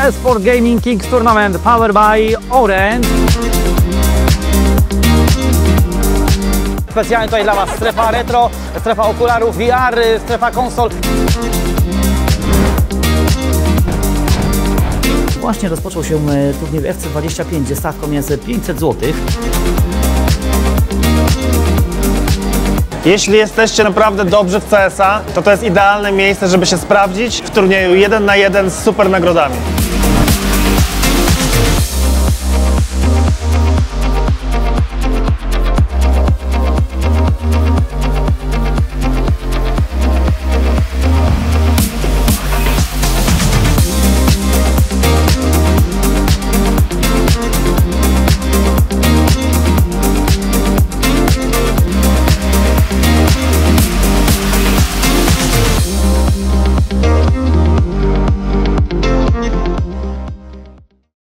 Esport Gaming Kings Tournament powered by Orange. Specjalnie tutaj dla Was strefa retro, strefa okularów VR, strefa konsol. Właśnie rozpoczął się turniej FC25, gdzie stawką jest 500 zł. Jeśli jesteście naprawdę dobrzy w CS-a, to jest idealne miejsce, żeby się sprawdzić w turnieju 1 na 1 z super nagrodami.